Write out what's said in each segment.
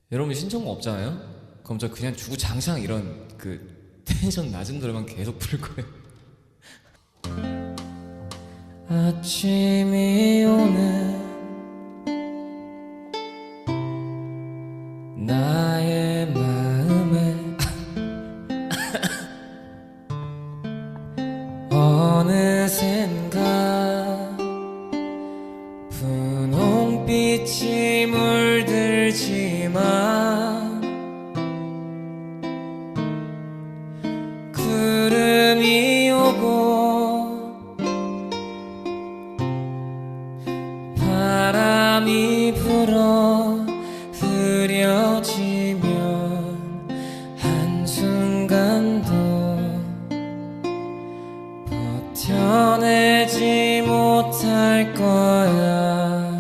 여러분 신청곡 없잖아요? 그럼 저 그냥 주구장창 이런 그 텐션 낮은 노래만 계속 부를 거예요. 아침이 오는 나의 마음에 어느샌가 분홍빛이 물들지만 구름이 오고 바람이 불어 흐려지면 한순간도 버텨내지 못할 거야.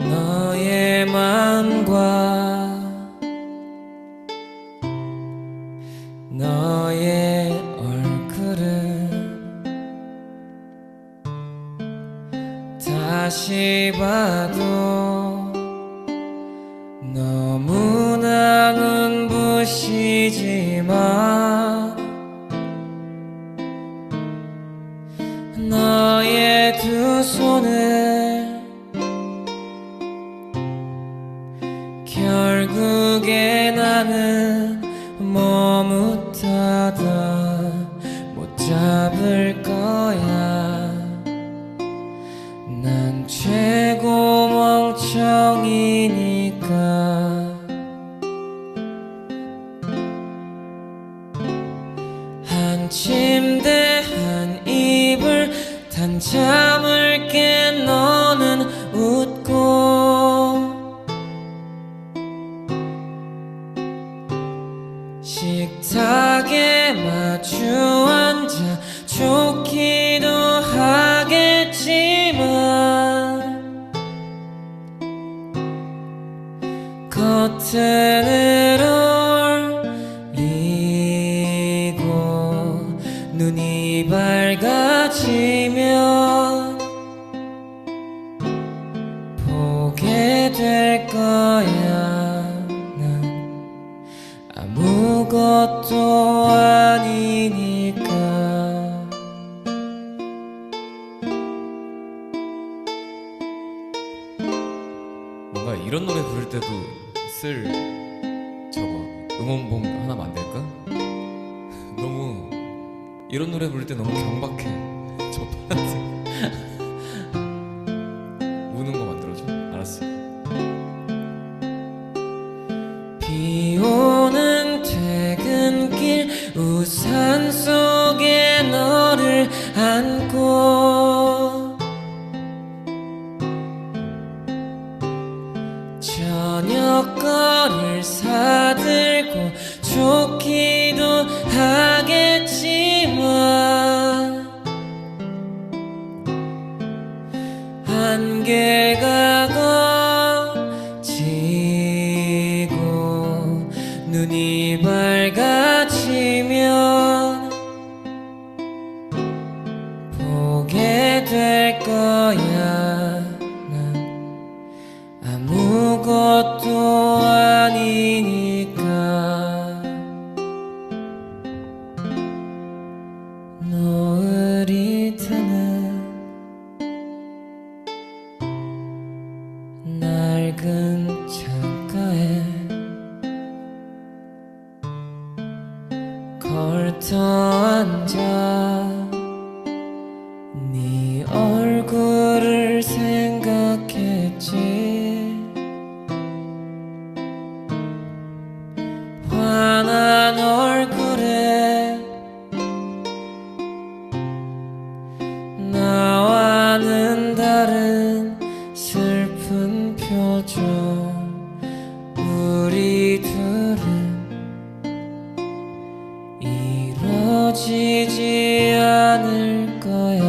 너의 맘과 너의 얼굴은 다시 봐도 너무나 눈부시지만 너의 두 손을 결국에 나는 머뭇하다 못 잡을 거야. 난 최고 멍청이니까. 한 침대 한 이불 단잠을 깬 너는 웃고 식탁에 마주 앉아 좋기도 하겠지만 커튼을 올리고 눈이 밝아지면 보게 될 거야. 난 아무것도 아니니까. 뭔가 이런 노래 부를 때도 쓸 저거 응원봉 하나 만들까? 너무 이런 노래 부를 때 너무 경박해. 저 파란색 우는 거 만들어줘. 알았어. 비 오는 퇴근길 우산 속에 너를 안고 저녁거리를 사들고 좋기도 하겠지만 안개가 걷히고 눈이 밝아지면 보게 될 거야. 난 아무것도 아니니까. 노을이 드는 낡은 창가에 걸터 앉아 네 얼굴을 생각했지. 환한 얼굴에 나와는 다른 슬픈 표정. 우리 둘은 이뤄지지 않을 거야.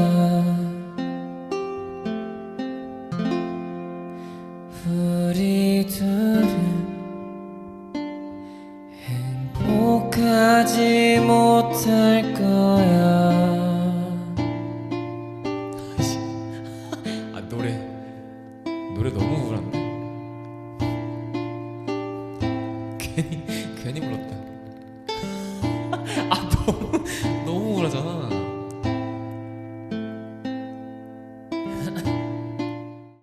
우리 둘은 행복하지 못할 거야. 아, 노래 노래 너무 우울한데? 괜히 불렀다.